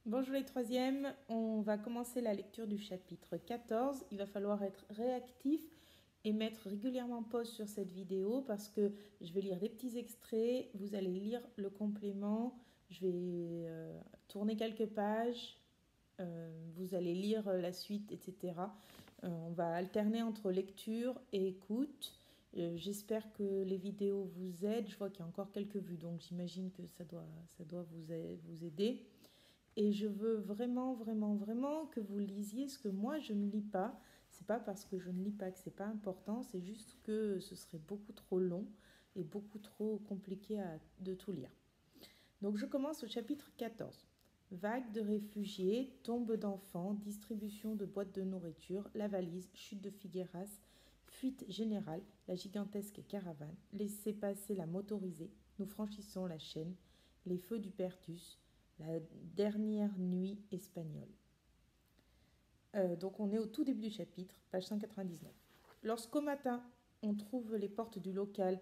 Bonjour les troisièmes, on va commencer la lecture du chapitre 14. Il va falloir être réactif et mettre régulièrement pause sur cette vidéo parce que je vais lire des petits extraits, vous allez lire le complément, je vais tourner quelques pages, vous allez lire la suite, etc. On va alterner entre lecture et écoute. J'espère que les vidéos vous aident. Je vois qu'il y a encore quelques vues, donc j'imagine que ça doit vous aider. Et je veux vraiment, vraiment, vraiment que vous lisiez ce que moi je ne lis pas. C'est pas parce que je ne lis pas que c'est pas important, c'est juste que ce serait beaucoup trop long et beaucoup trop compliqué de tout lire. Donc je commence au chapitre 14. Vague de réfugiés, tombe d'enfants, distribution de boîtes de nourriture, la valise, chute de Figueras, fuite générale, la gigantesque caravane, laissez passer la motorisée, nous franchissons la chaîne, les feux du Pertus, la dernière nuit espagnole. Donc on est au tout début du chapitre, page 199. Lorsqu'au matin on trouve les portes du local,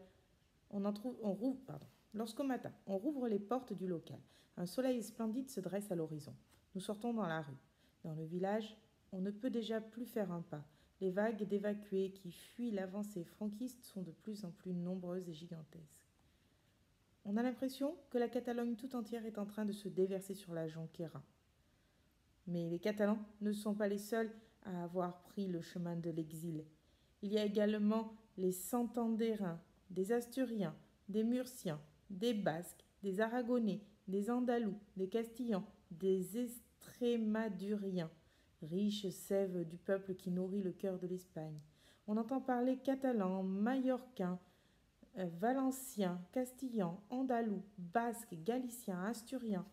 Lorsqu'au matin on rouvre les portes du local, un soleil splendide se dresse à l'horizon. Nous sortons dans la rue. Dans le village, on ne peut déjà plus faire un pas. Les vagues d'évacués qui fuient l'avancée franquiste sont de plus en plus nombreuses et gigantesques. On a l'impression que la Catalogne tout entière est en train de se déverser sur la Jonquera. Mais les Catalans ne sont pas les seuls à avoir pris le chemin de l'exil. Il y a également les Santandérains, des Asturiens, des Murciens, des Basques, des Aragonais, des Andalous, des Castillans, des Estrémaduriens, riche sève du peuple qui nourrit le cœur de l'Espagne. On entend parler catalan, mallorquin, valencien, castillan, andalou, basque, galicien, asturien,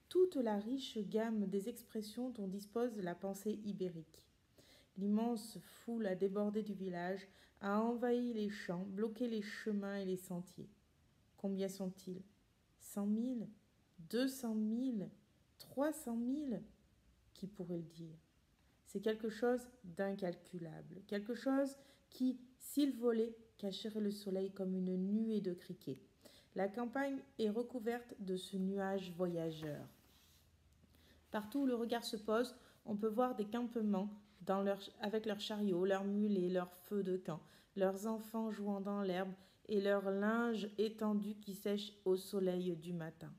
toute la riche gamme des expressions dont dispose la pensée ibérique. L'immense foule a débordé du village, a envahi les champs, bloqué les chemins et les sentiers. Combien sont-ils? 100 000? 200 000? 300 000? Qui pourrait le dire? C'est quelque chose d'incalculable, quelque chose qui, s'il volait, cacherait le soleil comme une nuée de criquets. La campagne est recouverte de ce nuage voyageur. Partout où le regard se pose, on peut voir des campements avec leurs chariots, leurs mulets, leurs feux de camp, leurs enfants jouant dans l'herbe et leur linge étendu qui sèche au soleil du matin.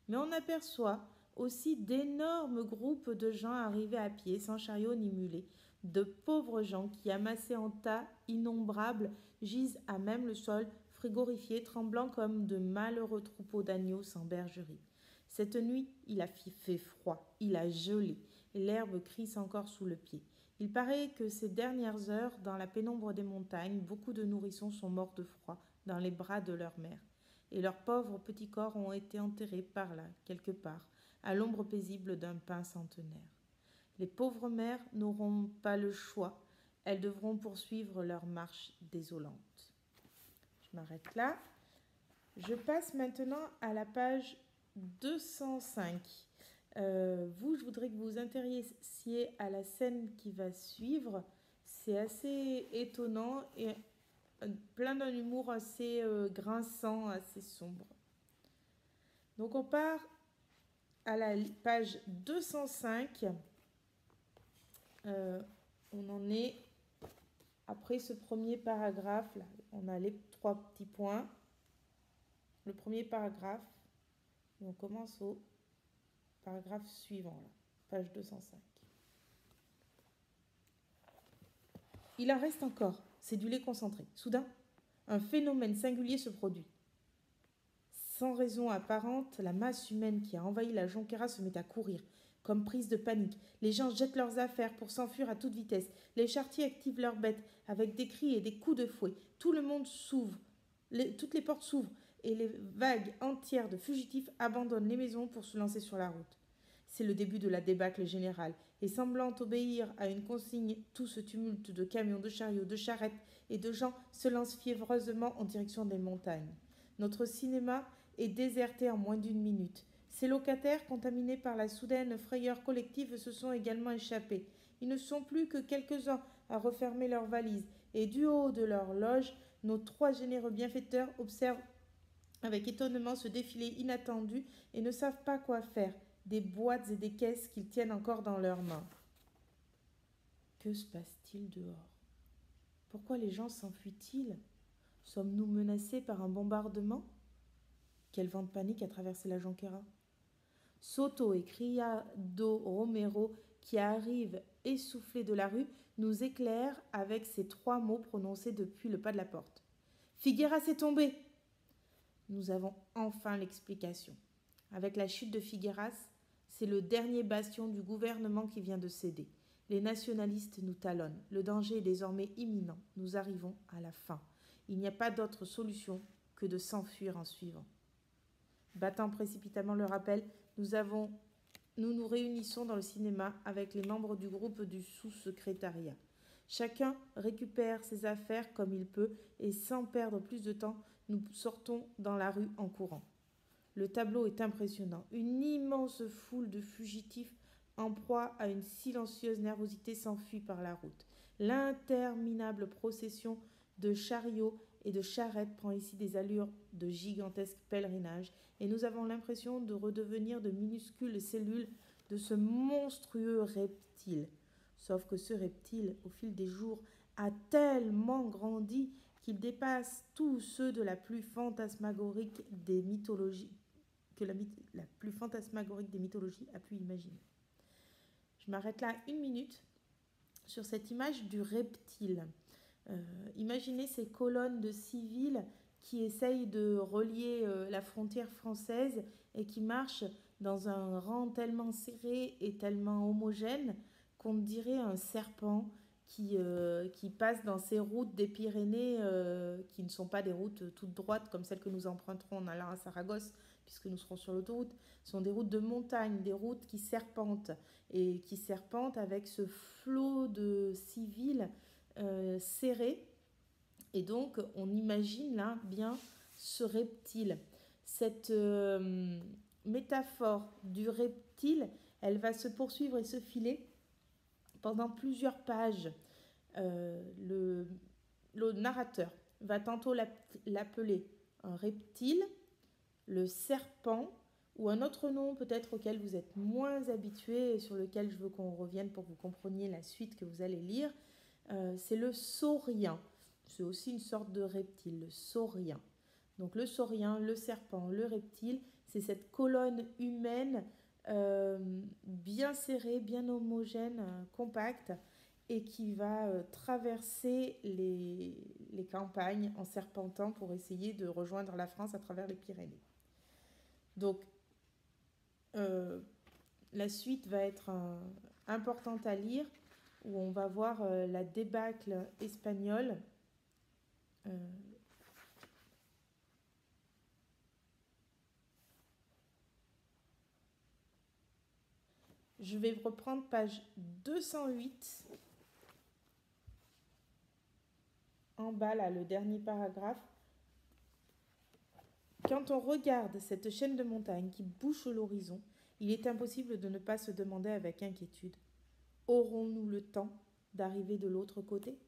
Mais on aperçoit aussi d'énormes groupes de gens arrivés à pied, sans chariot ni mulet, de pauvres gens qui, amassés en tas innombrables, gisent à même le sol, frigorifiés, tremblants comme de malheureux troupeaux d'agneaux sans bergerie. Cette nuit, il a fait froid, il a gelé, et l'herbe crisse encore sous le pied. Il paraît que ces dernières heures, dans la pénombre des montagnes, beaucoup de nourrissons sont morts de froid dans les bras de leur mère, et leurs pauvres petits corps ont été enterrés par là, quelque part, à l'ombre paisible d'un pin centenaire. Les pauvres mères n'auront pas le choix, elles devront poursuivre leur marche désolante. Je m'arrête là. Je passe maintenant à la page 205. Je voudrais que vous vous intéressiez à la scène qui va suivre. C'est assez étonnant et plein d'un humour assez grinçant, assez sombre. Donc on part à la page 205. On en est après ce premier paragraphe. Là, on a les 3 petits points. Le premier paragraphe. Et on commence au paragraphe suivant, là, page 205. Il en reste encore, c'est du lait concentré. Soudain, un phénomène singulier se produit. Sans raison apparente, la masse humaine qui a envahi la Jonquera se met à courir, comme prise de panique. Les gens jettent leurs affaires pour s'enfuir à toute vitesse. Les charretiers activent leurs bêtes avec des cris et des coups de fouet. Tout le monde s'ouvre, toutes les portes s'ouvrent et les vagues entières de fugitifs abandonnent les maisons pour se lancer sur la route. C'est le début de la débâcle générale, et semblant obéir à une consigne, tout ce tumulte de camions, de chariots, de charrettes et de gens se lance fiévreusement en direction des montagnes. Notre cinéma est déserté en moins d'une minute. Ses locataires, contaminés par la soudaine frayeur collective, se sont également échappés. Ils ne sont plus que quelques-uns à refermer leurs valises, et du haut de leur loge, nos 3 généreux bienfaiteurs observent avec étonnement ce défilé inattendu et ne savent pas quoi faire. des boîtes et des caisses qu'ils tiennent encore dans leurs mains. Que se passe-t-il dehors? Pourquoi les gens s'enfuient-ils? Sommes-nous menacés par un bombardement? Quel vent de panique a traversé la Jonquera? Soto et Criado Romero, qui arrivent essoufflés de la rue, nous éclairent avec ces 3 mots prononcés depuis le pas de la porte. Figueras est tombé! Nous avons enfin l'explication. Avec la chute de Figueras, c'est le dernier bastion du gouvernement qui vient de céder. Les nationalistes nous talonnent. Le danger est désormais imminent. Nous arrivons à la fin. Il n'y a pas d'autre solution que de s'enfuir en suivant. Battant précipitamment le rappel, nous nous réunissons dans le cinéma avec les membres du groupe du sous-secrétariat. Chacun récupère ses affaires comme il peut et sans perdre plus de temps, nous sortons dans la rue en courant. Le tableau est impressionnant. Une immense foule de fugitifs en proie à une silencieuse nervosité s'enfuit par la route. L'interminable procession de chariots et de charrettes prend ici des allures de gigantesques pèlerinages et nous avons l'impression de redevenir de minuscules cellules de ce monstrueux reptile. Sauf que ce reptile, au fil des jours, a tellement grandi qu'il dépasse tous ceux de la plus fantasmagorique des mythologies que la plus fantasmagorique des mythologies a pu imaginer. Je m'arrête là 1 minute sur cette image du reptile. Imaginez ces colonnes de civils qui essayent de relier la frontière française et qui marchent dans un rang tellement serré et tellement homogène qu'on dirait un serpent qui passe dans ces routes des Pyrénées qui ne sont pas des routes toutes droites comme celles que nous emprunterons en allant à Saragosse puisque nous serons sur l'autoroute. Ce sont des routes de montagne, des routes qui serpentent et qui serpentent avec ce flot de civils serrés. Et donc, on imagine là bien ce reptile. Cette métaphore du reptile, elle va se poursuivre et se filer pendant plusieurs pages. Le narrateur va tantôt l'appeler un reptile, le serpent, ou un autre nom peut-être auquel vous êtes moins habitué et sur lequel je veux qu'on revienne pour que vous compreniez la suite que vous allez lire, c'est le saurien. C'est aussi une sorte de reptile, le saurien. Donc le saurien, le serpent, le reptile, c'est cette colonne humaine bien serrée, bien homogène, compacte, et qui va traverser les campagnes en serpentant pour essayer de rejoindre la France à travers les Pyrénées. Donc, la suite va être importante à lire, où on va voir la débâcle espagnole. Je vais reprendre page 208. En bas, là, le dernier paragraphe. Quand on regarde cette chaîne de montagnes qui bouche l'horizon, il est impossible de ne pas se demander avec inquiétude: aurons-nous le temps d'arriver de l'autre côté?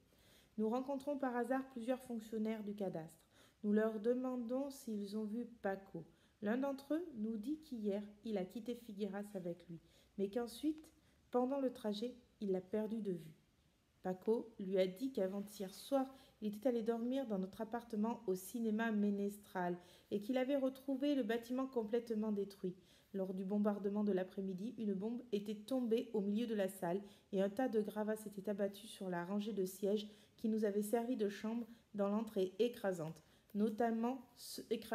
Nous rencontrons par hasard plusieurs fonctionnaires du cadastre. Nous leur demandons s'ils ont vu Paco. L'un d'entre eux nous dit qu'hier, il a quitté Figueras avec lui, mais qu'ensuite, pendant le trajet, il l'a perdu de vue. Paco lui a dit qu'avant-hier soir, il était allé dormir dans notre appartement au cinéma Ménestral et qu'il avait retrouvé le bâtiment complètement détruit. Lors du bombardement de l'après-midi, une bombe était tombée au milieu de la salle et un tas de gravats s'était abattu sur la rangée de sièges qui nous avait servi de chambre dans l'entrée écrasante, notamment celui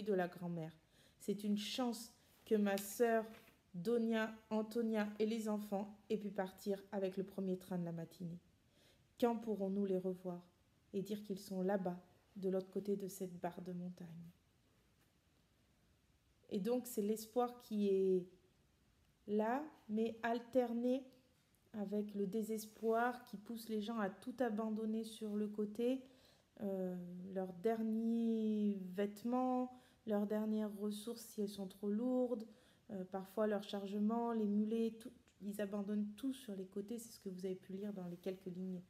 de la grand-mère. C'est une chance que ma sœur Donia, Antonia et les enfants aient pu partir avec le premier train de la matinée. Quand pourrons-nous les revoir et dire qu'ils sont là-bas, de l'autre côté de cette barre de montagne? Et donc c'est l'espoir qui est là, mais alterné avec le désespoir qui pousse les gens à tout abandonner sur le côté, leurs derniers vêtements, leurs dernières ressources si elles sont trop lourdes, parfois leur chargement, les mulets, tout, ils abandonnent tout sur les côtés. C'est ce que vous avez pu lire dans les quelques lignes.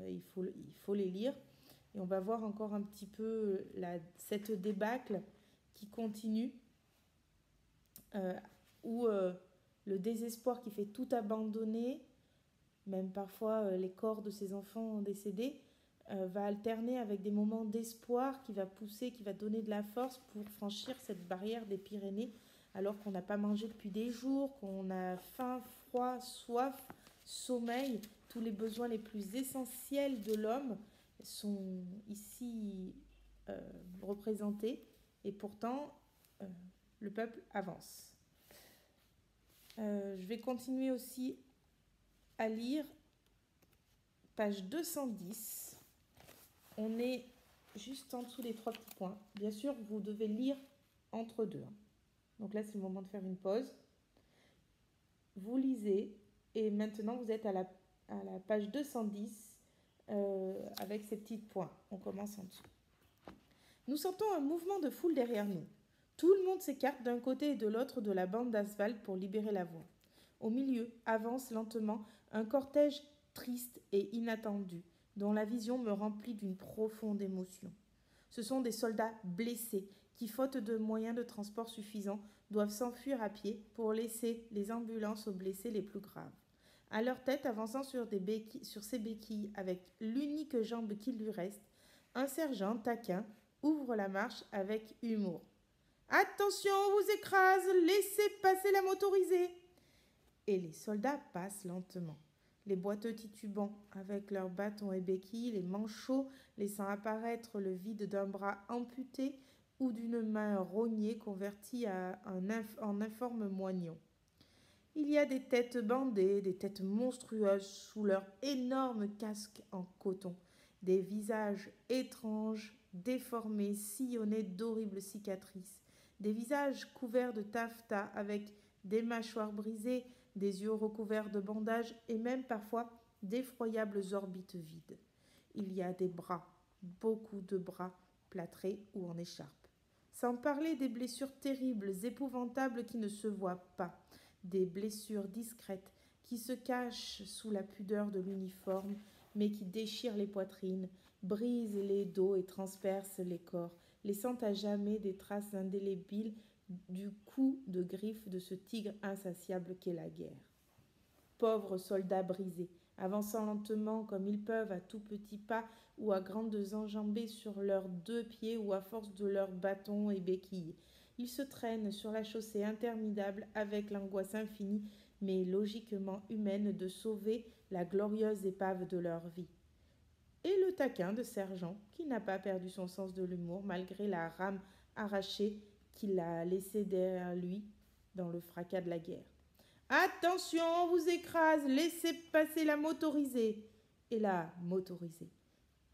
Il faut les lire. Et on va voir encore un petit peu cette débâcle qui continue. euh, ou le désespoir qui fait tout abandonner, même parfois les corps de ses enfants décédés, va alterner avec des moments d'espoir qui va pousser, qui va donner de la force pour franchir cette barrière des Pyrénées, alors qu'on n'a pas mangé depuis des jours, qu'on a faim, froid, soif, sommeil, tous les besoins les plus essentiels de l'homme sont ici représentés, et pourtant le peuple avance. Je vais continuer aussi à lire page 210. On est juste en dessous des 3 petits points. Bien sûr, vous devez lire entre deux. Donc là, c'est le moment de faire une pause. Vous lisez et maintenant vous êtes à la page 210 avec ces petits points. On commence en dessous. Nous sentons un mouvement de foule derrière nous. Tout le monde s'écarte d'un côté et de l'autre de la bande d'asphalte pour libérer la voie. Au milieu avance lentement un cortège triste et inattendu, dont la vision me remplit d'une profonde émotion. Ce sont des soldats blessés qui, faute de moyens de transport suffisants, doivent s'enfuir à pied pour laisser les ambulances aux blessés les plus graves. À leur tête, avançant sur ses béquilles avec l'unique jambe qui lui reste, un sergent taquin ouvre la marche avec humour. « Attention, on vous écrase, laissez passer la motorisée !» Et les soldats passent lentement. Les boiteux titubants, avec leurs bâtons et béquilles, les manchots laissant apparaître le vide d'un bras amputé ou d'une main rognée convertie en informe moignon. Il y a des têtes bandées, des têtes monstrueuses sous leurs énormes casques en coton, des visages étranges, déformés, sillonnés d'horribles cicatrices, des visages couverts de taffetas avec des mâchoires brisées, des yeux recouverts de bandages et même parfois d'effroyables orbites vides. Il y a des bras, beaucoup de bras, plâtrés ou en écharpe. Sans parler des blessures terribles, épouvantables qui ne se voient pas, des blessures discrètes qui se cachent sous la pudeur de l'uniforme, mais qui déchirent les poitrines, brisent les dos et transpercent les corps, laissant à jamais des traces indélébiles du coup de griffe de ce tigre insatiable qu'est la guerre. Pauvres soldats brisés, avançant lentement comme ils peuvent à tout petits pas ou à grandes enjambées sur leurs 2 pieds ou à force de leurs bâtons et béquilles. Ils se traînent sur la chaussée interminable avec l'angoisse infinie mais logiquement humaine de sauver la glorieuse épave de leur vie. Et le taquin de sergent qui n'a pas perdu son sens de l'humour malgré la rame arrachée qu'il a laissée derrière lui dans le fracas de la guerre. « Attention, on vous écrase, laissez passer la motorisée !» Et la motorisée,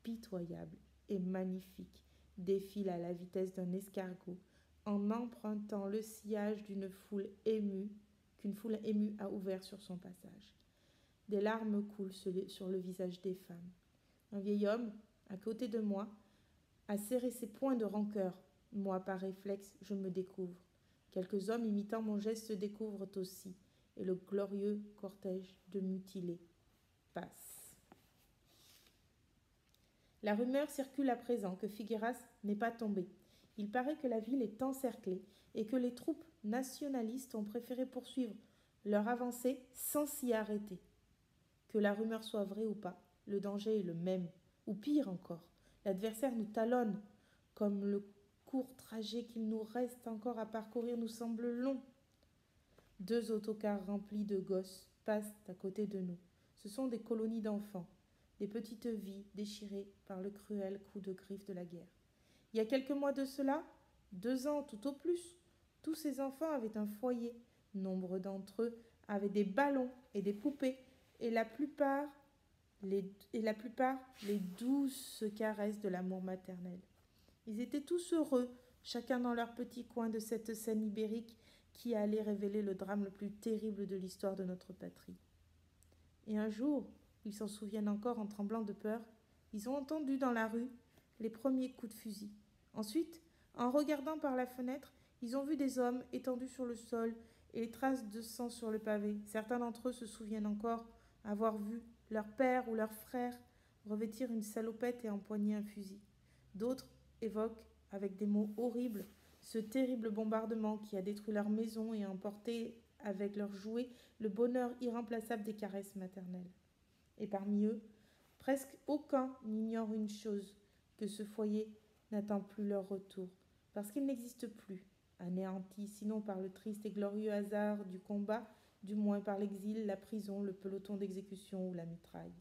pitoyable et magnifique, défile à la vitesse d'un escargot en empruntant le sillage qu'une foule émue a ouvert sur son passage. Des larmes coulent sur le visage des femmes. Un vieil homme, à côté de moi, a serré ses poings de rancœur. Moi, par réflexe, je me découvre. Quelques hommes imitant mon geste se découvrent aussi, et le glorieux cortège de mutilés passe. La rumeur circule à présent que Figueras n'est pas tombé. Il paraît que la ville est encerclée et que les troupes nationalistes ont préféré poursuivre leur avancée sans s'y arrêter. Que la rumeur soit vraie ou pas, le danger est le même, ou pire encore, l'adversaire nous talonne, comme le court trajet qu'il nous reste encore à parcourir nous semble long. 2 autocars remplis de gosses passent à côté de nous. Ce sont des colonies d'enfants, des petites vies déchirées par le cruel coup de griffe de la guerre. Il y a quelques mois de cela, 2 ans tout au plus, tous ces enfants avaient un foyer. Nombre d'entre eux avaient des ballons et des poupées, et la plupart les douces caresses de l'amour maternel. Ils étaient tous heureux, chacun dans leur petit coin de cette scène ibérique qui allait révéler le drame le plus terrible de l'histoire de notre patrie. Et un jour, ils s'en souviennent encore en tremblant de peur, ils ont entendu dans la rue les premiers coups de fusil. Ensuite, en regardant par la fenêtre, ils ont vu des hommes étendus sur le sol et les traces de sang sur le pavé. Certains d'entre eux se souviennent encore avoir vu leur père ou leur frère revêtir une salopette et empoigner un fusil. D'autres évoquent, avec des mots horribles, ce terrible bombardement qui a détruit leur maison et emporté avec leurs jouets le bonheur irremplaçable des caresses maternelles. Et parmi eux, presque aucun n'ignore une chose, que ce foyer n'attend plus leur retour, parce qu'il n'existe plus, anéanti sinon par le triste et glorieux hasard du combat, du moins par l'exil, la prison, le peloton d'exécution ou la mitraille.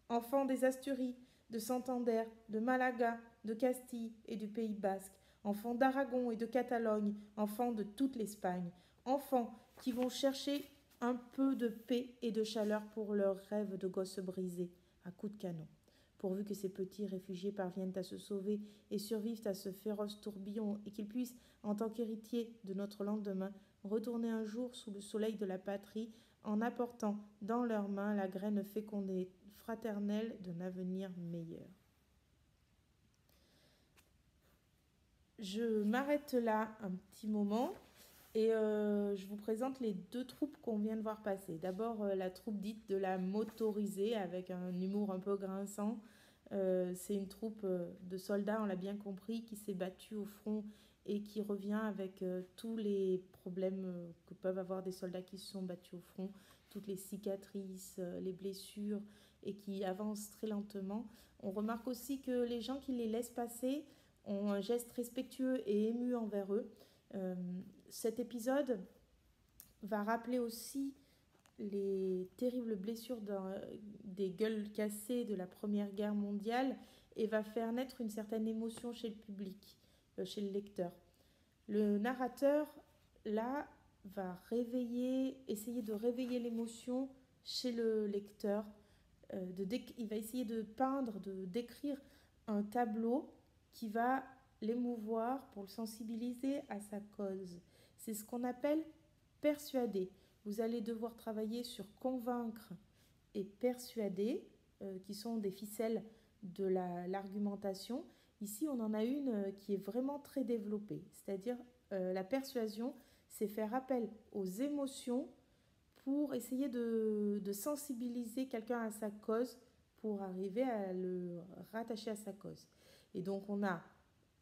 Enfants des Asturies, de Santander, de Malaga, de Castille et du Pays basque, enfants d'Aragon et de Catalogne, enfants de toute l'Espagne, enfants qui vont chercher un peu de paix et de chaleur pour leurs rêves de gosses brisés à coups de canon. Pourvu que ces petits réfugiés parviennent à se sauver et survivent à ce féroce tourbillon et qu'ils puissent, en tant qu'héritiers de notre lendemain, retourner un jour sous le soleil de la patrie en apportant dans leurs mains la graine fécondée fraternelle d'un avenir meilleur. Je m'arrête là un petit moment et je vous présente les deux troupes qu'on vient de voir passer. D'abord la troupe dite de la motorisée avec un humour un peu grinçant. C'est une troupe de soldats, on l'a bien compris, qui s'est battue au front et qui revient avec tous les problèmes que peuvent avoir des soldats qui se sont battus au front, toutes les cicatrices, les blessures, et qui avancent très lentement. On remarque aussi que les gens qui les laissent passer ont un geste respectueux et ému envers eux. Cet épisode va rappeler aussi les terribles blessures des gueules cassées de la Première Guerre mondiale et va faire naître une certaine émotion chez le public, chez le lecteur. Le narrateur, là, va essayer de réveiller l'émotion chez le lecteur. Il va essayer de peindre, de décrire un tableau qui va l'émouvoir pour le sensibiliser à sa cause. C'est ce qu'on appelle persuader. Vous allez devoir travailler sur convaincre et persuader, qui sont des ficelles de l'argumentation. Ici, on en a une qui est vraiment très développée, c'est-à-dire la persuasion, c'est faire appel aux émotions pour essayer de sensibiliser quelqu'un à sa cause, pour arriver à le rattacher à sa cause. Et donc on a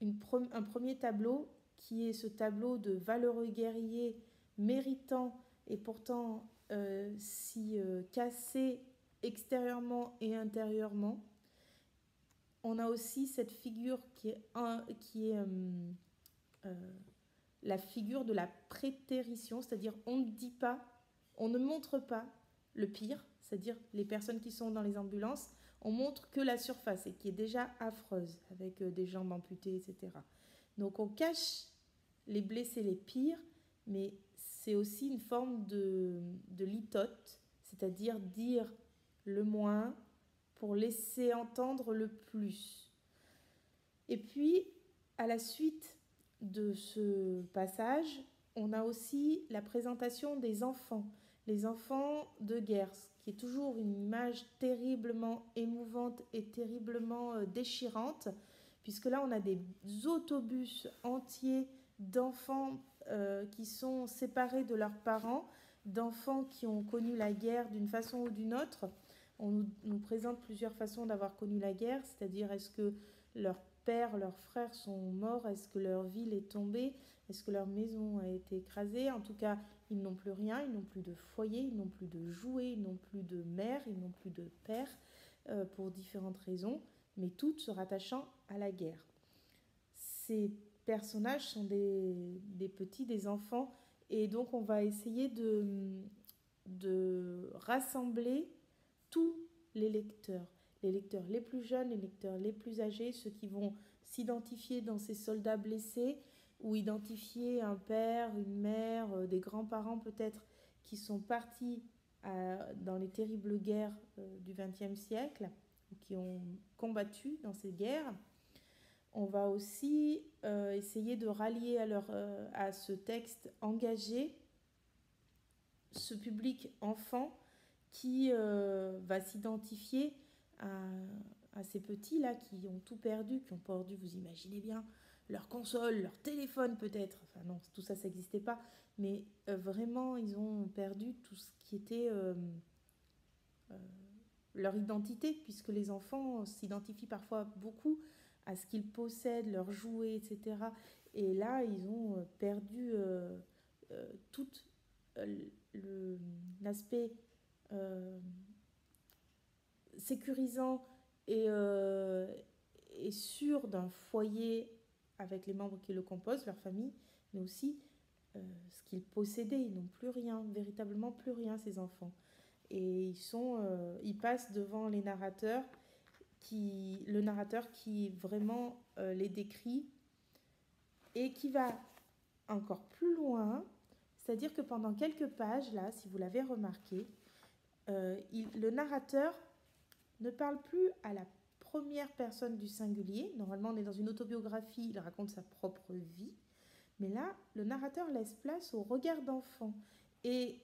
un premier tableau qui est ce tableau de valeureux guerriers méritants et pourtant si cassés extérieurement et intérieurement. On a aussi cette figure qui est la figure de la prétérition, c'est-à-dire on ne dit pas, on ne montre pas le pire, c'est-à-dire les personnes qui sont dans les ambulances, on montre que la surface et qui est déjà affreuse, avec des jambes amputées, etc. Donc on cache les blessés les pires, mais c'est aussi une forme de litote, c'est-à-dire dire le moins pour laisser entendre le plus. Et puis, à la suite de ce passage, on a aussi la présentation des enfants, les enfants de guerre, qui est toujours une image terriblement émouvante et terriblement déchirante, puisque là on a des autobus entiers d'enfants qui sont séparés de leurs parents, d'enfants qui ont connu la guerre d'une façon ou d'une autre. On nous présente plusieurs façons d'avoir connu la guerre, c'est-à-dire est-ce que leurs pères, leurs frères sont morts, est-ce que leur ville est tombée, est-ce que leur maison a été écrasée. En tout cas, ils n'ont plus rien, ils n'ont plus de foyer, ils n'ont plus de jouets, ils n'ont plus de mère, ils n'ont plus de père, pour différentes raisons, mais toutes se rattachant à la guerre. Ces personnages sont des petits, des enfants, et donc on va essayer de rassembler tous les lecteurs les plus jeunes, les lecteurs les plus âgés, ceux qui vont s'identifier dans ces soldats blessés ou identifier un père, une mère, des grands-parents peut-être qui sont partis dans les terribles guerres du XXe siècle ou qui ont combattu dans ces guerres. On va aussi essayer de rallier à ce texte engagé ce public enfant qui va s'identifier à ces petits-là qui ont tout perdu, qui ont perdu, vous imaginez bien, leur console, leur téléphone peut-être. Enfin non, tout ça, ça n'existait pas. Mais vraiment, ils ont perdu tout ce qui était leur identité, puisque les enfants s'identifient parfois beaucoup à ce qu'ils possèdent, leurs jouets, etc. Et là, ils ont perdu tout l'aspect sécurisant et sûr d'un foyer avec les membres qui le composent, leur famille, mais aussi ce qu'ils possédaient. Ils n'ont plus rien, véritablement plus rien, ces enfants. Et ils passent devant les narrateurs, le narrateur qui vraiment les décrit et qui va encore plus loin, c'est-à-dire que pendant quelques pages, là, si vous l'avez remarqué, le narrateur ne parle plus à la première personne du singulier. Normalement, on est dans une autobiographie, il raconte sa propre vie. Mais là, le narrateur laisse place au regard d'enfant. Et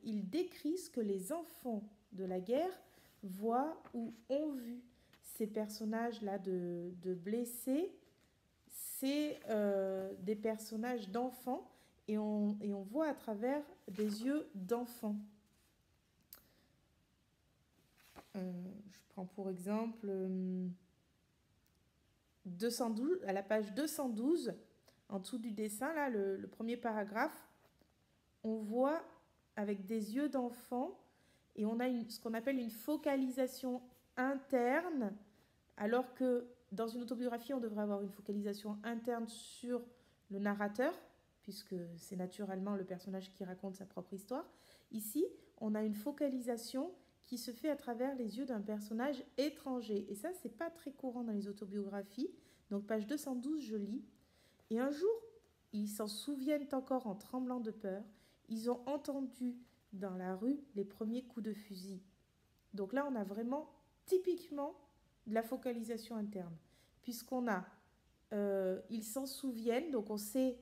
il décrit ce que les enfants de la guerre voient ou ont vu. Ces personnages-là de blessés, c'est des personnages d'enfants et on voit à travers des yeux d'enfants. Je prends pour exemple 212, à la page 212, en dessous du dessin, là, le premier paragraphe, on voit avec des yeux d'enfant et on a ce qu'on appelle une focalisation interne, alors que dans une autobiographie, on devrait avoir une focalisation interne sur le narrateur, puisque c'est naturellement le personnage qui raconte sa propre histoire. Ici, on a une focalisation qui se fait à travers les yeux d'un personnage étranger. Et ça, c'est pas très courant dans les autobiographies. Donc, page 212, je lis. Et un jour, ils s'en souviennent encore en tremblant de peur. Ils ont entendu dans la rue les premiers coups de fusil. Donc là, on a vraiment typiquement de la focalisation interne. Puisqu'on a, ils s'en souviennent, donc on sait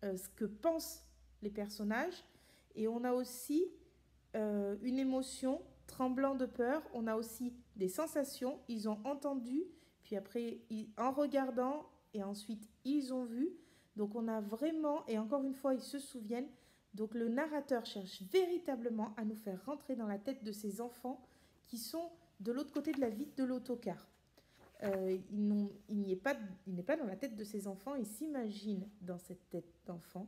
ce que pensent les personnages. Et on a aussi une émotion, tremblant de peur. On a aussi des sensations. Ils ont entendu, puis après, en regardant, et ensuite, ils ont vu. Donc on a vraiment, et encore une fois, ils se souviennent. Donc le narrateur cherche véritablement à nous faire rentrer dans la tête de ces enfants qui sont de l'autre côté de la vitre de l'autocar. Il n'est pas dans la tête de ces enfants, il s'imagine dans cette tête d'enfant.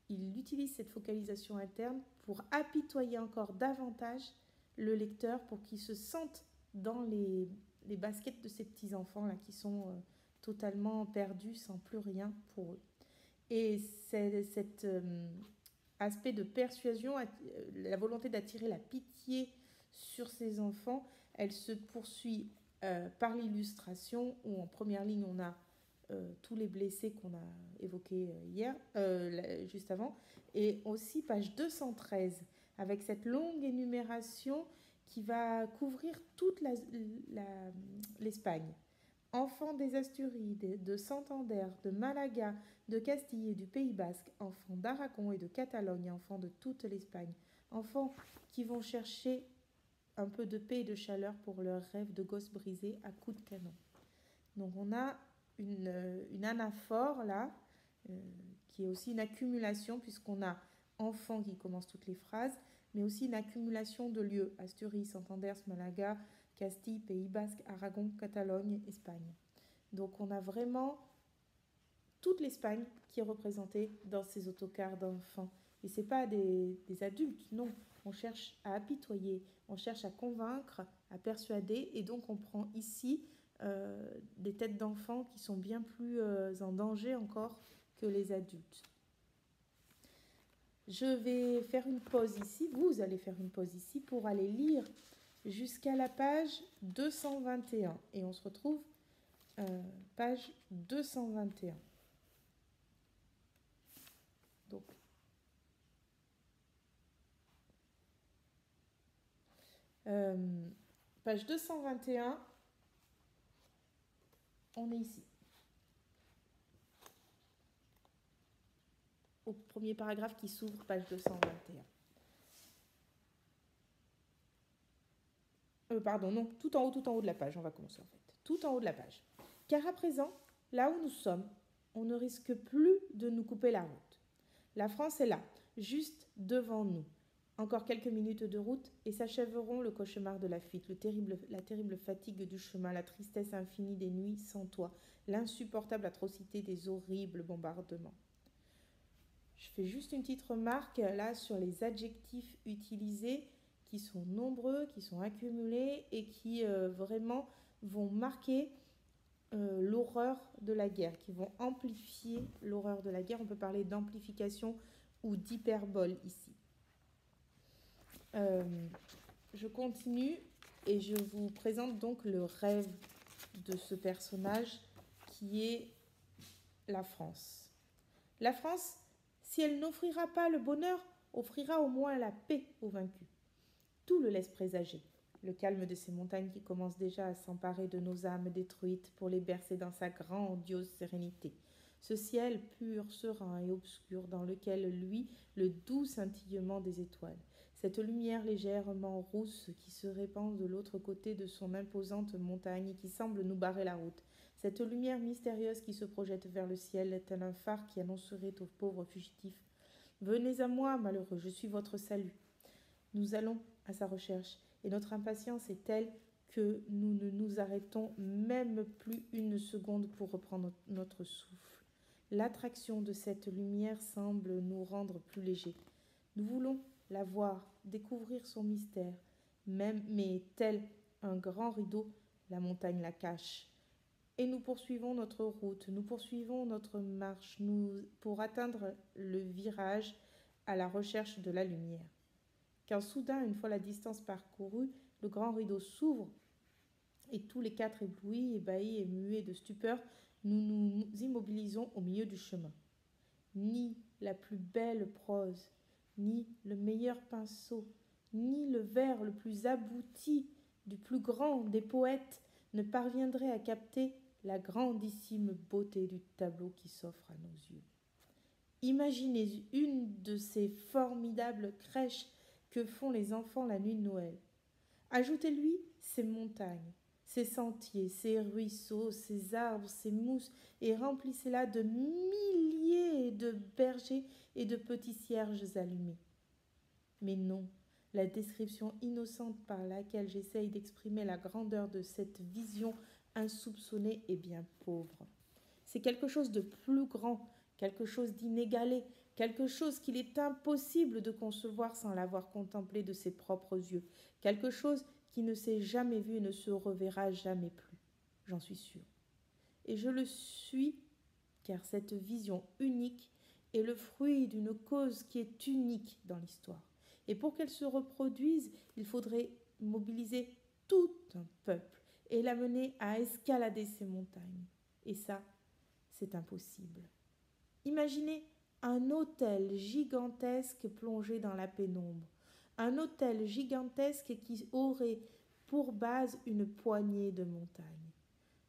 Il utilise cette focalisation interne pour apitoyer encore davantage le lecteur, pour qu'il se sente dans les baskets de ces petits-enfants-là qui sont totalement perdus, sans plus rien pour eux. Et cet aspect de persuasion, la volonté d'attirer la pitié sur ces enfants, elle se poursuit par l'illustration, où en première ligne, on a tous les blessés qu'on a évoqués juste avant, et aussi page 213, avec cette longue énumération qui va couvrir toute l'Espagne. Enfants des Asturies, de Santander, de Malaga, de Castille et du Pays Basque, enfants d'Aragon et de Catalogne, enfants de toute l'Espagne, enfants qui vont chercher un peu de paix et de chaleur pour leur rêve de gosses brisés à coups de canon. Donc on a une anaphore là, qui est aussi une accumulation, puisqu'on a enfants qui commencent toutes les phrases, mais aussi une accumulation de lieux, Asturies, Santander, Malaga, Castille, Pays Basque, Aragon, Catalogne, Espagne. Donc on a vraiment toute l'Espagne qui est représentée dans ces autocars d'enfants. Et ce n'est pas des adultes, non. On cherche à apitoyer, on cherche à convaincre, à persuader, et donc on prend ici des têtes d'enfants qui sont bien plus en danger encore que les adultes. Je vais faire une pause ici, vous allez faire une pause ici pour aller lire jusqu'à la page 221. Et on se retrouve page 221. Donc, page 221, on est ici. Au premier paragraphe qui s'ouvre, page 221. Pardon, non, tout en haut de la page, on va commencer en fait. Tout en haut de la page. Car à présent, là où nous sommes, on ne risque plus de nous couper la route. La France est là, juste devant nous. Encore quelques minutes de route et s'achèveront le cauchemar de la fuite, la terrible fatigue du chemin, la tristesse infinie des nuits sans toit, l'insupportable atrocité des horribles bombardements. Je fais juste une petite remarque là sur les adjectifs utilisés qui sont nombreux, qui sont accumulés et qui vraiment vont marquer l'horreur de la guerre, qui vont amplifier l'horreur de la guerre. On peut parler d'amplification ou d'hyperbole ici. Je continue et je vous présente donc le rêve de ce personnage qui est la France. La France, si elle n'offrira pas le bonheur, offrira au moins la paix aux vaincus. Tout le laisse présager. Le calme de ces montagnes qui commencent déjà à s'emparer de nos âmes détruites pour les bercer dans sa grandiose sérénité. Ce ciel pur, serein et obscur dans lequel luit le doux scintillement des étoiles. Cette lumière légèrement rousse qui se répand de l'autre côté de son imposante montagne et qui semble nous barrer la route. Cette lumière mystérieuse qui se projette vers le ciel, tel un phare qui annoncerait aux pauvres fugitifs « Venez à moi, malheureux, je suis votre salut ». Nous allons à sa recherche, et notre impatience est telle que nous ne nous arrêtons même plus une seconde pour reprendre notre souffle. L'attraction de cette lumière semble nous rendre plus légers. Nous voulons la voir, découvrir son mystère, mais tel un grand rideau, la montagne la cache. Et nous poursuivons notre route, nous poursuivons notre marche pour atteindre le virage à la recherche de la lumière. Quand soudain, une fois la distance parcourue, le grand rideau s'ouvre et tous les quatre éblouis, ébahis et muets de stupeur, nous nous immobilisons au milieu du chemin. Ni la plus belle prose, ni le meilleur pinceau, ni le vers le plus abouti du plus grand des poètes ne parviendrait à capter la grandissime beauté du tableau qui s'offre à nos yeux. Imaginez une de ces formidables crèches que font les enfants la nuit de Noël. Ajoutez-lui ces montagnes, ces sentiers, ces ruisseaux, ces arbres, ces mousses, et remplissez-la de milliers de bergers et de petits cierges allumés. Mais non, la description innocente par laquelle j'essaye d'exprimer la grandeur de cette vision insoupçonnée est bien pauvre. C'est quelque chose de plus grand, quelque chose d'inégalé, quelque chose qu'il est impossible de concevoir sans l'avoir contemplé de ses propres yeux, quelque chose qui ne s'est jamais vu et ne se reverra jamais plus, j'en suis sûre. Et je le suis, car cette vision unique est le fruit d'une cause qui est unique dans l'histoire. Et pour qu'elle se reproduise, il faudrait mobiliser tout un peuple et l'amener à escalader ces montagnes. Et ça, c'est impossible. Imaginez un hôtel gigantesque plongé dans la pénombre. Un hôtel gigantesque qui aurait pour base une poignée de montagnes.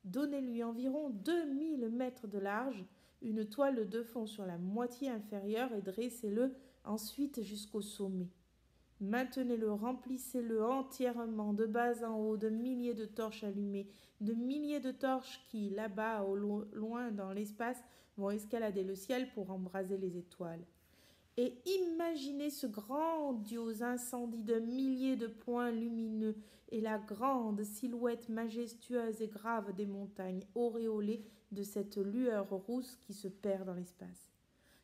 Donnez-lui environ 2000 mètres de large, une toile de fond sur la moitié inférieure et dressez-le ensuite jusqu'au sommet. Maintenez-le, remplissez-le entièrement de bas en haut de milliers de torches allumées, de milliers de torches qui, là-bas, au loin dans l'espace, vont escalader le ciel pour embraser les étoiles. Et imaginez ce grandiose incendie de milliers de points lumineux et la grande silhouette majestueuse et grave des montagnes auréolées de cette lueur rousse qui se perd dans l'espace.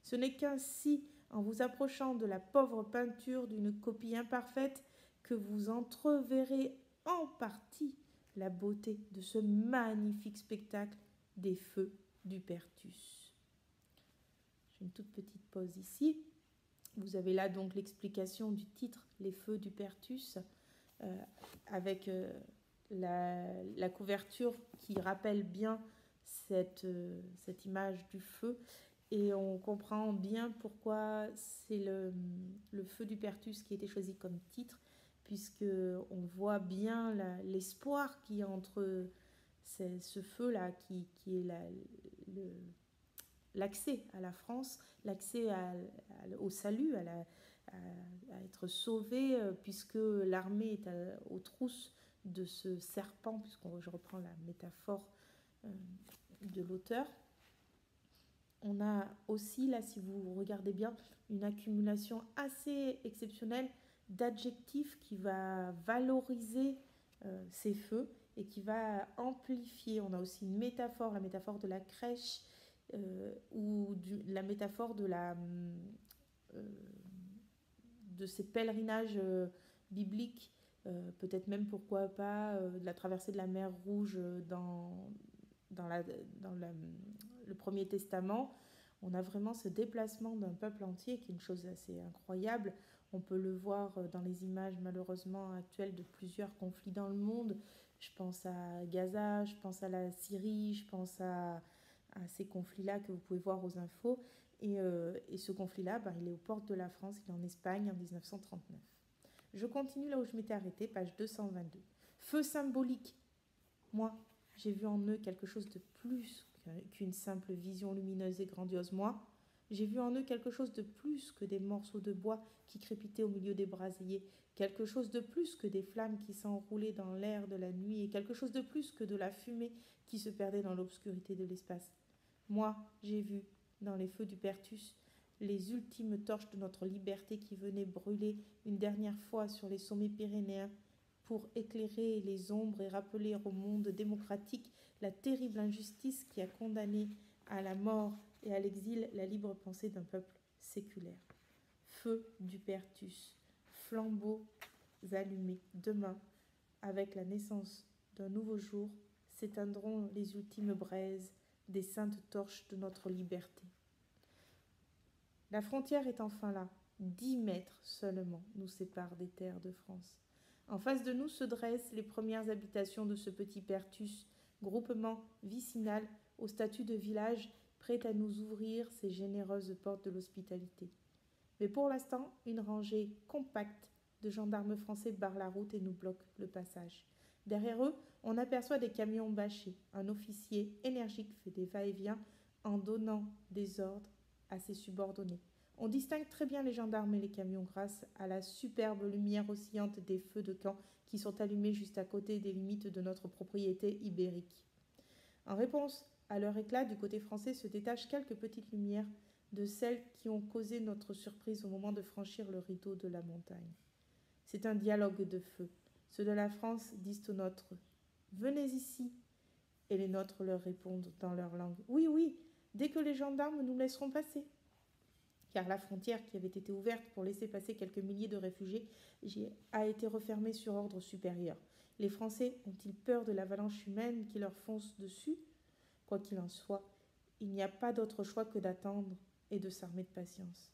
Ce n'est qu'ainsi, en vous approchant de la pauvre peinture d'une copie imparfaite, que vous entreverrez en partie la beauté de ce magnifique spectacle des feux d'Hupertus. J'ai une toute petite pause ici. Vous avez là donc l'explication du titre « Les feux d'Hupertus » avec la couverture qui rappelle bien cette image du feu. Et on comprend bien pourquoi c'est le feu d'Hupertus qui a été choisi comme titre, puisqu'on voit bien l'espoir qu'il y a entre ce feu-là, qui est l'accès à la France, l'accès au salut, à être sauvé, puisque l'armée est aux trousses de ce serpent, je reprends la métaphore de l'auteur. On a aussi, là, si vous regardez bien, une accumulation assez exceptionnelle d'adjectifs qui va valoriser ces feux et qui va amplifier. On a aussi une métaphore, la métaphore de la crèche ou la métaphore euh, de ces pèlerinages bibliques, peut-être même pourquoi pas de la traversée de la mer Rouge dans le Premier Testament. On a vraiment ce déplacement d'un peuple entier qui est une chose assez incroyable. On peut le voir dans les images malheureusement actuelles de plusieurs conflits dans le monde. Je pense à Gaza, je pense à la Syrie, je pense à ces conflits-là que vous pouvez voir aux infos. Et ce conflit-là, il est aux portes de la France, il est en Espagne en 1939. Je continue là où je m'étais arrêtée, page 222. Feu symbolique. Moi, j'ai vu en eux quelque chose de plus qu'une simple vision lumineuse et grandiose. Moi, j'ai vu en eux quelque chose de plus que des morceaux de bois qui crépitaient au milieu des brasiers, quelque chose de plus que des flammes qui s'enroulaient dans l'air de la nuit, et quelque chose de plus que de la fumée qui se perdait dans l'obscurité de l'espace. Moi, j'ai vu, dans les feux du Pertus, les ultimes torches de notre liberté qui venaient brûler une dernière fois sur les sommets pyrénéens pour éclairer les ombres et rappeler au monde démocratique la terrible injustice qui a condamné à la mort et à l'exil la libre pensée d'un peuple séculaire. Feu du Pertus, flambeaux allumés. Demain, avec la naissance d'un nouveau jour, s'éteindront les ultimes braises des saintes torches de notre liberté. La frontière est enfin là. 10 mètres seulement nous séparent des terres de France. En face de nous se dressent les premières habitations de ce petit Pertus, groupement vicinal au statut de village, prêt à nous ouvrir ses généreuses portes de l'hospitalité. Mais pour l'instant, une rangée compacte de gendarmes français barre la route et nous bloque le passage. Derrière eux, on aperçoit des camions bâchés. Un officier énergique fait des va-et-vient en donnant des ordres à ses subordonnés. On distingue très bien les gendarmes et les camions grâce à la superbe lumière oscillante des feux de camp qui sont allumés juste à côté des limites de notre propriété ibérique. En réponse à leur éclat, du côté français se détachent quelques petites lumières de celles qui ont causé notre surprise au moment de franchir le rideau de la montagne. C'est un dialogue de feu. Ceux de la France disent aux nôtres « Venez ici !» et les nôtres leur répondent dans leur langue « Oui, oui, dès que les gendarmes nous laisseront passer !» Car la frontière qui avait été ouverte pour laisser passer quelques milliers de réfugiés a été refermée sur ordre supérieur. Les Français ont-ils peur de l'avalanche humaine qui leur fonce dessus ? Quoi qu'il en soit, il n'y a pas d'autre choix que d'attendre et de s'armer de patience.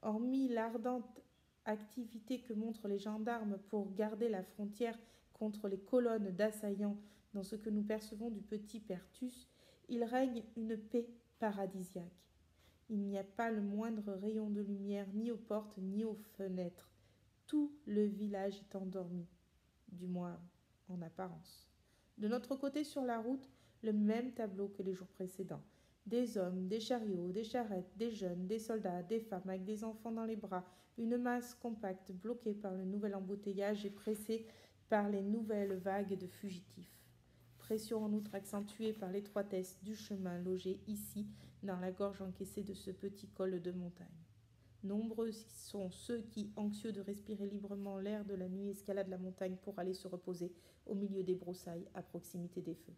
Hormis l'ardente activité que montrent les gendarmes pour garder la frontière contre les colonnes d'assaillants dans ce que nous percevons du petit Pertus, il règne une paix paradisiaque. Il n'y a pas le moindre rayon de lumière ni aux portes ni aux fenêtres. Tout le village est endormi, du moins en apparence. De notre côté sur la route, le même tableau que les jours précédents. Des hommes, des chariots, des charrettes, des jeunes, des soldats, des femmes avec des enfants dans les bras, une masse compacte bloquée par le nouvel embouteillage et pressée par les nouvelles vagues de fugitifs. Pression en outre accentuée par l'étroitesse du chemin logé ici dans la gorge encaissée de ce petit col de montagne. Nombreux sont ceux qui, anxieux de respirer librement l'air de la nuit, escaladent la montagne pour aller se reposer au milieu des broussailles à proximité des feux.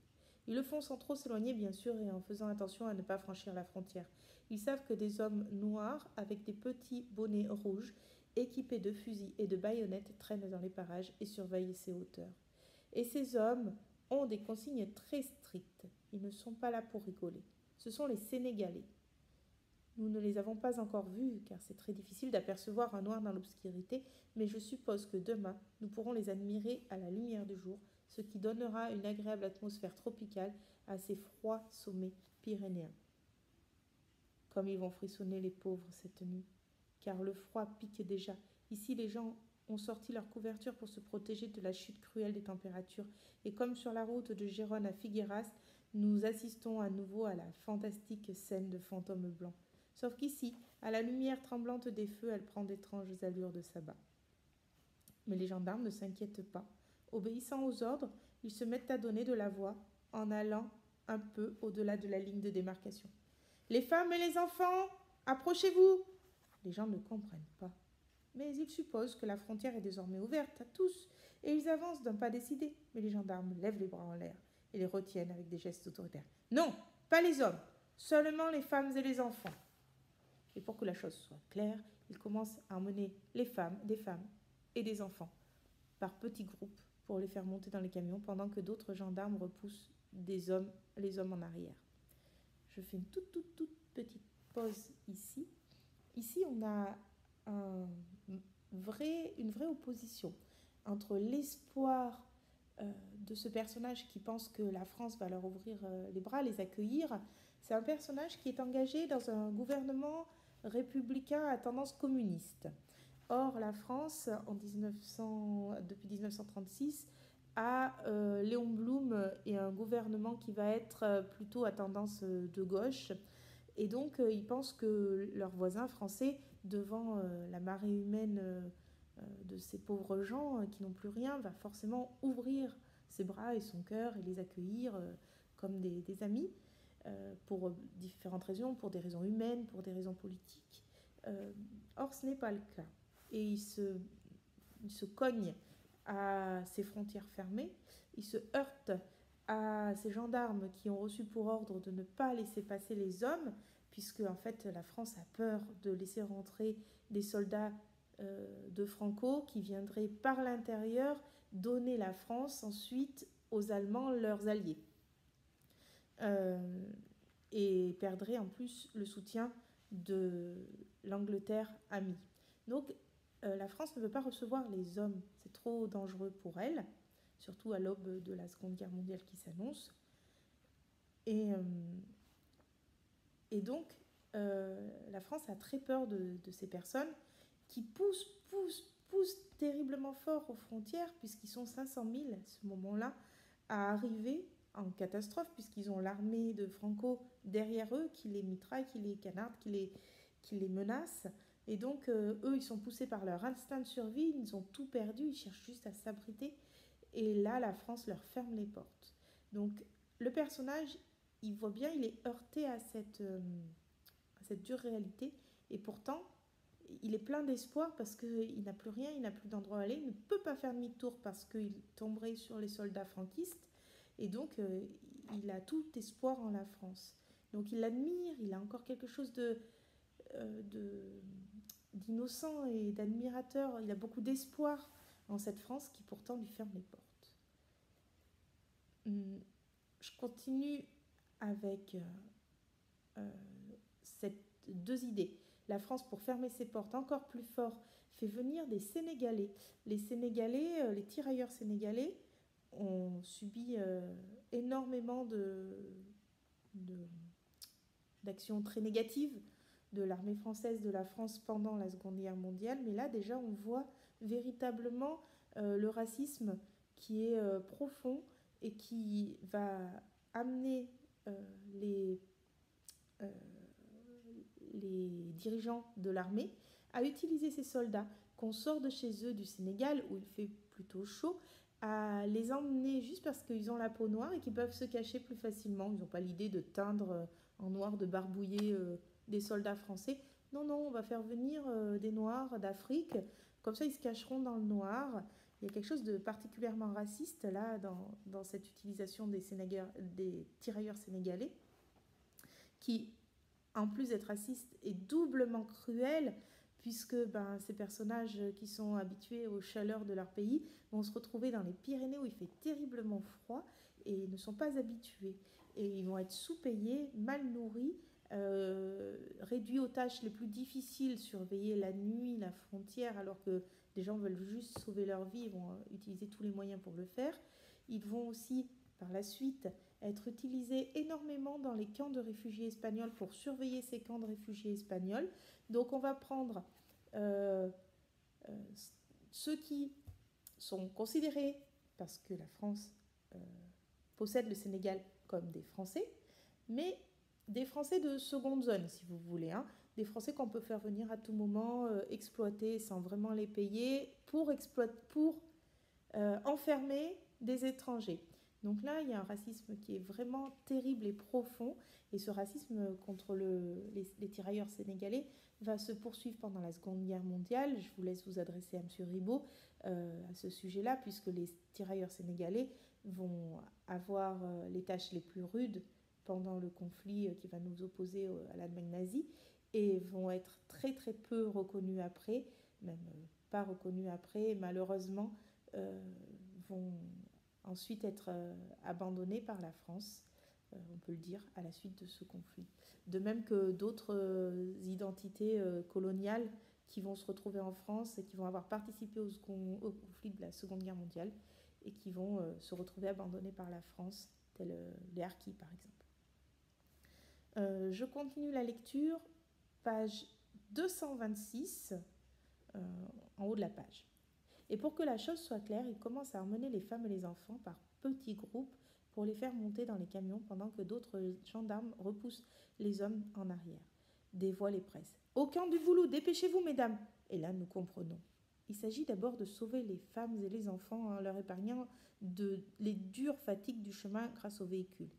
Ils le font sans trop s'éloigner, bien sûr, et en faisant attention à ne pas franchir la frontière. Ils savent que des hommes noirs, avec des petits bonnets rouges, équipés de fusils et de baïonnettes, traînent dans les parages et surveillent ces hauteurs. Et ces hommes ont des consignes très strictes. Ils ne sont pas là pour rigoler. Ce sont les Sénégalais. Nous ne les avons pas encore vus, car c'est très difficile d'apercevoir un noir dans l'obscurité, mais je suppose que demain, nous pourrons les admirer à la lumière du jour, ce qui donnera une agréable atmosphère tropicale à ces froids sommets pyrénéens. Comme ils vont frissonner les pauvres cette nuit, car le froid pique déjà. Ici, les gens ont sorti leur couverture pour se protéger de la chute cruelle des températures, et comme sur la route de Gérone à Figueras, nous assistons à nouveau à la fantastique scène de fantômes blancs. Sauf qu'ici, à la lumière tremblante des feux, elle prend d'étranges allures de sabbat. Mais les gendarmes ne s'inquiètent pas. Obéissant aux ordres, ils se mettent à donner de la voix en allant un peu au-delà de la ligne de démarcation. Les femmes et les enfants, approchez-vous. Les gens ne comprennent pas. Mais ils supposent que la frontière est désormais ouverte à tous et ils avancent d'un pas décidé. Mais les gendarmes lèvent les bras en l'air et les retiennent avec des gestes autoritaires. Non, pas les hommes, seulement les femmes et les enfants. Et pour que la chose soit claire, ils commencent à emmener les femmes, des femmes et des enfants par petits groupes pour les faire monter dans les camions pendant que d'autres gendarmes repoussent les hommes en arrière. Je fais une toute petite pause ici. Ici, on a une vraie opposition entre l'espoir de ce personnage qui pense que la France va leur ouvrir les bras, les accueillir. C'est un personnage qui est engagé dans un gouvernement républicain à tendance communiste. Or, la France, depuis 1936, a Léon Blum et un gouvernement qui va être plutôt à tendance de gauche. Et donc, ils pensent que leurs voisins français, devant la marée humaine de ces pauvres gens qui n'ont plus rien, va forcément ouvrir ses bras et son cœur et les accueillir comme des amis, pour différentes raisons, pour des raisons humaines, pour des raisons politiques. Or, ce n'est pas le cas. Et il se cogne à ces frontières fermées, il se heurte à ces gendarmes qui ont reçu pour ordre de ne pas laisser passer les hommes, puisque en fait la France a peur de laisser rentrer des soldats de Franco qui viendraient par l'intérieur donner la France ensuite aux Allemands, leurs alliés, et perdraient en plus le soutien de l'Angleterre amie. Donc la France ne veut pas recevoir les hommes, c'est trop dangereux pour elle, surtout à l'aube de la Seconde Guerre mondiale qui s'annonce. Et donc, la France a très peur de ces personnes qui poussent terriblement fort aux frontières, puisqu'ils sont 500 000 à ce moment-là à arriver en catastrophe, puisqu'ils ont l'armée de Franco derrière eux qui les mitraille, qui les canarde, qui les menace. Et donc, eux, ils sont poussés par leur instinct de survie, ils ont tout perdu, ils cherchent juste à s'abriter. Et là, la France leur ferme les portes. Donc, le personnage, il voit bien, il est heurté à cette dure réalité. Et pourtant, il est plein d'espoir parce qu'il n'a plus rien, il n'a plus d'endroit à aller. Il ne peut pas faire demi-tour parce qu'il tomberait sur les soldats franquistes. Et donc, il a tout espoir en la France. Donc, il l'admire, il a encore quelque chose d'innocent et d'admirateur. Il a beaucoup d'espoir en cette France qui pourtant lui ferme les portes. Je continue avec ces deux idées. La France, pour fermer ses portes encore plus fort, fait venir des Sénégalais. Les Sénégalais, les tirailleurs sénégalais, ont subi énormément d'actions très négatives de l'armée française, de la France pendant la Seconde Guerre mondiale. Mais là, déjà, on voit véritablement le racisme qui est profond et qui va amener les dirigeants de l'armée à utiliser ces soldats qu'on sort de chez eux du Sénégal, où il fait plutôt chaud, à les emmener juste parce qu'ils ont la peau noire et qu'ils peuvent se cacher plus facilement. Ils n'ont pas l'idée de teindre en noir, de barbouiller des soldats français. Non, on va faire venir des Noirs d'Afrique, comme ça ils se cacheront dans le noir. Il y a quelque chose de particulièrement raciste là dans cette utilisation des tirailleurs sénégalais, qui, en plus d'être raciste, est doublement cruel, puisque ces personnages qui sont habitués aux chaleurs de leur pays vont se retrouver dans les Pyrénées où il fait terriblement froid et ne sont pas habitués. Et ils vont être sous-payés, mal nourris, réduits aux tâches les plus difficiles, surveiller la nuit, la frontière, alors que des gens veulent juste sauver leur vie, ils vont utiliser tous les moyens pour le faire. Ils vont aussi, par la suite, être utilisés énormément dans les camps de réfugiés espagnols pour surveiller ces camps de réfugiés espagnols. Donc on va prendre ceux qui sont considérés, parce que la France possède le Sénégal, comme des Français, mais des Français de seconde zone, si vous voulez, des Français qu'on peut faire venir à tout moment, exploiter sans vraiment les payer, pour enfermer des étrangers. Donc là, il y a un racisme qui est vraiment terrible et profond, et ce racisme contre les tirailleurs sénégalais va se poursuivre pendant la Seconde Guerre mondiale. Je vous laisse vous adresser à M. Ribot à ce sujet-là, puisque les tirailleurs sénégalais vont avoir les tâches les plus rudes pendant le conflit qui va nous opposer à l'Allemagne nazie, et vont être très très peu reconnus après, même pas reconnus après, malheureusement vont ensuite être abandonnés par la France, on peut le dire, à la suite de ce conflit. De même que d'autres identités coloniales qui vont se retrouver en France et qui vont avoir participé au conflit de la Seconde Guerre mondiale et qui vont se retrouver abandonnés par la France, tels les Harkis par exemple. Je continue la lecture, page 226, en haut de la page. Et pour que la chose soit claire, il commence à emmener les femmes et les enfants par petits groupes pour les faire monter dans les camions pendant que d'autres gendarmes repoussent les hommes en arrière. Des voix les pressent. « Au camp du Voulou, dépêchez-vous, mesdames !» Et là, nous comprenons. Il s'agit d'abord de sauver les femmes et les enfants en leur épargnant les dures fatigues du chemin grâce aux véhicules.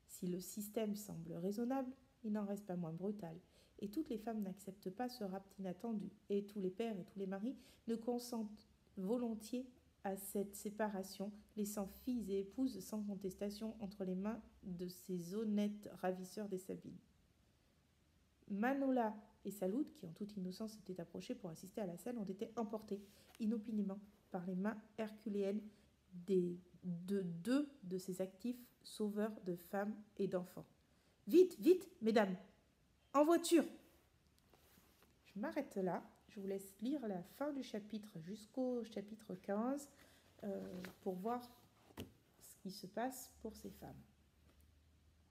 Si le système semble raisonnable, il n'en reste pas moins brutal. Et toutes les femmes n'acceptent pas ce rapt inattendu. Et tous les pères et tous les maris ne consentent volontiers à cette séparation, laissant filles et épouses sans contestation entre les mains de ces honnêtes ravisseurs des Sabines. Manola et Saloud, qui en toute innocence étaient approchés pour assister à la scène, ont été emportés inopinément par les mains herculéennes de deux de ces actifs sauveurs de femmes et d'enfants. « Vite, vite, mesdames, en voiture !» Je m'arrête là. Je vous laisse lire la fin du chapitre jusqu'au chapitre 15 pour voir ce qui se passe pour ces femmes.